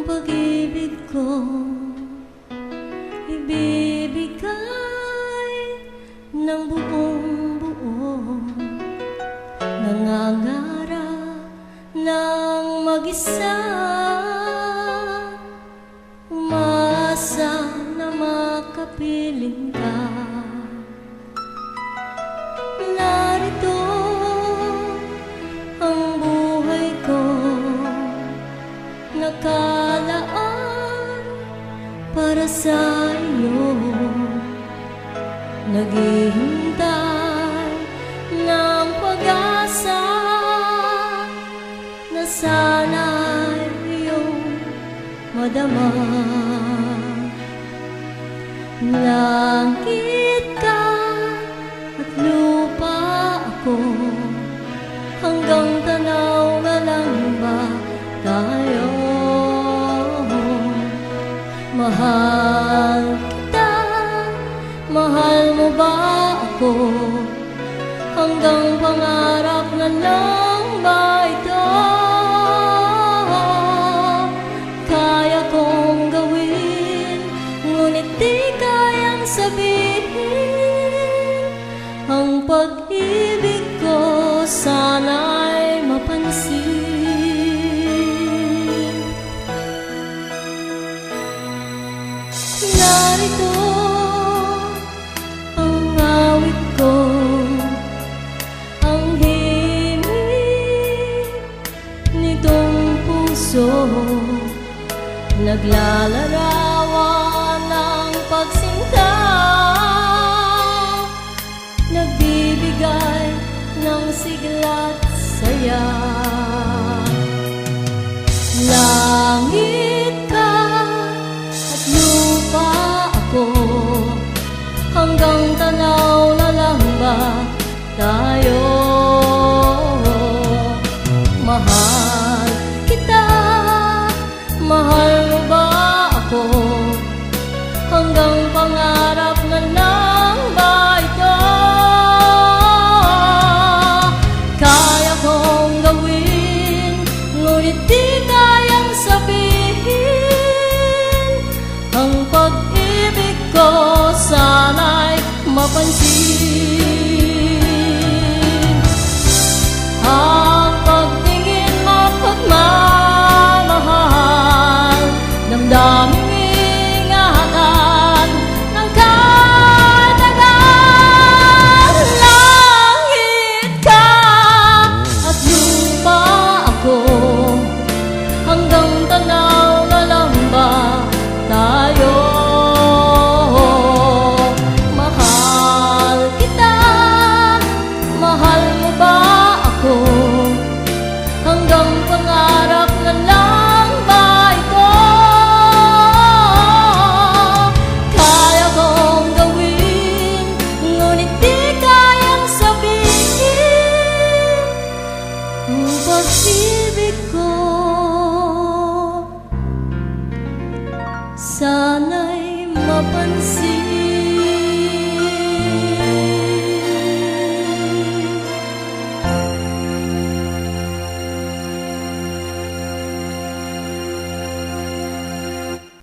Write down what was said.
pag-ibig ko ibibigay ng buong buo. Nangangarap ng mag-isa, umaasa na makapiling ka. Narito ang buhay ko, nakalaan para sa iyo. Naghihintay ng pag-asa na sana'y iyong madama. Langit ka at lupa ako, hanggang tanaw na lang ba tayo? Mahal kita, mahal mo ba ako? Hanggang pangarap na lang ba ito? Kaya kong gawin, ngunit di kayang sabihin. Ang pag-ibig ko sana'y mapansin. Narito ang awit ko, ang himig nitong puso, naglalarawan ng pagsinta, nagbibigay ng sigla't saya. Langit ka at lupa ako, hanggang tanaw na lang ba tayo? Mahal kita, mahal mo ba ako? Hanggang pangarap na lang ba ito? Kaya kong gawin, ngunit di kayang sabihin. Ang pag-ibig ko sana'y mapansin. Ang pagtingin mo pagmamahal, damdaming ingatan ng katagal. Langit ka at lupa ako, hanggang tanaw na lang ba tayo? Mahal kita, mahal mo ba ako? Hanggang pangarap na lang ba ito? Kaya kong gawin, ngunit di kayang sabihin. Ang pag-ibig ko sana'y mapansin.